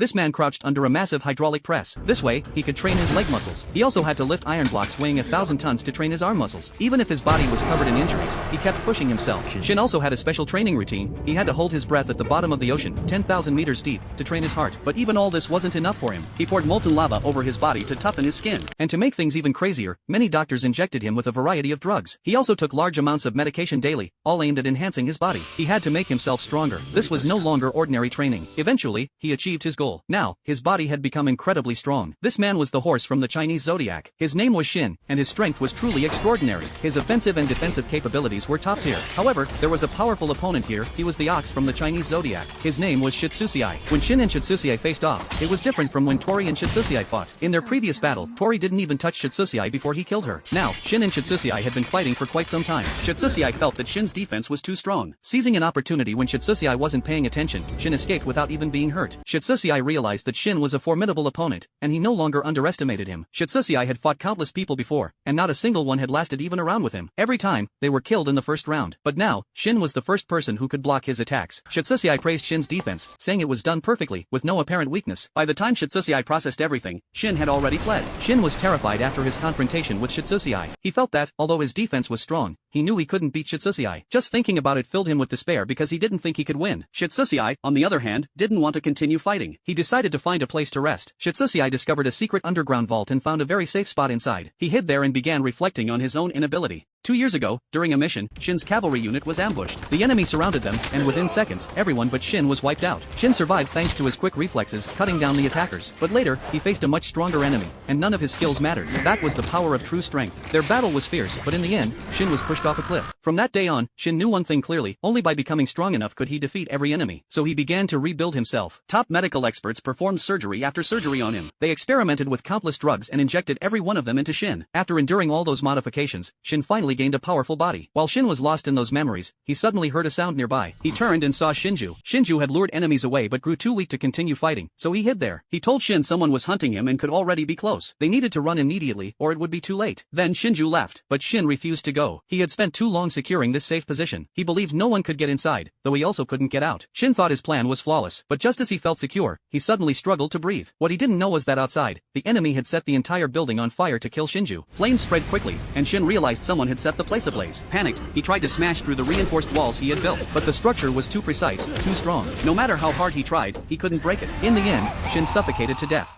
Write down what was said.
This man crouched under a massive hydraulic press. This way, he could train his leg muscles. He also had to lift iron blocks weighing 1,000 tons to train his arm muscles. Even if his body was covered in injuries, he kept pushing himself. Shin also had a special training routine. He had to hold his breath at the bottom of the ocean, 10,000 meters deep, to train his heart. But even all this wasn't enough for him. He poured molten lava over his body to toughen his skin. And to make things even crazier, many doctors injected him with a variety of drugs. He also took large amounts of medication daily, all aimed at enhancing his body. He had to make himself stronger. This was no longer ordinary training. Eventually, he achieved his goal. Now, his body had become incredibly strong. This man was the horse from the Chinese zodiac. His name was Shin, and his strength was truly extraordinary. His offensive and defensive capabilities were top tier. However, there was a powerful opponent here. He was the ox from the Chinese zodiac. His name was Shitsusiai. When Shin and Shitsusiai faced off, it was different from when Tori and Shitsusiai fought. In their previous battle, Tori didn't even touch Shitsusiai before he killed her. Now, Shin and Shitsusiai had been fighting for quite some time. Shitsusiai felt that Shin's defense was too strong. Seizing an opportunity when Shitsusiai wasn't paying attention, Shin escaped without even being hurt. Shitsusiai realized that Shin was a formidable opponent, and he no longer underestimated him. Shitsusiai had fought countless people before, and not a single one had lasted even a round with him. Every time, they were killed in the first round. But now, Shin was the first person who could block his attacks. Shitsusiai praised Shin's defense, saying it was done perfectly, with no apparent weakness. By the time Shitsusiai processed everything, Shin had already fled. Shin was terrified after his confrontation with Shitsusiai. He felt that, although his defense was strong, he knew he couldn't beat Shitsusiai. Just thinking about it filled him with despair because he didn't think he could win. Shitsusiai, on the other hand, didn't want to continue fighting. He decided to find a place to rest. Shitsusiai discovered a secret underground vault and found a very safe spot inside. He hid there and began reflecting on his own inability. 2 years ago, during a mission, Shin's cavalry unit was ambushed. The enemy surrounded them, and within seconds, everyone but Shin was wiped out. Shin survived thanks to his quick reflexes, cutting down the attackers. But later, he faced a much stronger enemy, and none of his skills mattered. That was the power of true strength. Their battle was fierce, but in the end, Shin was pushed off a cliff. From that day on, Shin knew one thing clearly: only by becoming strong enough could he defeat every enemy. So he began to rebuild himself. Top medical experts performed surgery after surgery on him. They experimented with countless drugs and injected every one of them into Shin. After enduring all those modifications, Shin finally gained a powerful body. While Shin was lost in those memories, he suddenly heard a sound nearby. He turned and saw Shinju. Shinju had lured enemies away but grew too weak to continue fighting, so he hid there. He told Shin someone was hunting him and could already be close. They needed to run immediately or it would be too late. Then Shinju left, but Shin refused to go. He had spent too long securing this safe position. He believed no one could get inside, though he also couldn't get out. Shin thought his plan was flawless, but just as he felt secure, he suddenly struggled to breathe. What he didn't know was that outside, the enemy had set the entire building on fire to kill Shinju. Flames spread quickly, and Shin realized someone had set the place ablaze. Panicked, he tried to smash through the reinforced walls he had built, but the structure was too precise, too strong. No matter how hard he tried, he couldn't break it. In the end, Shin suffocated to death.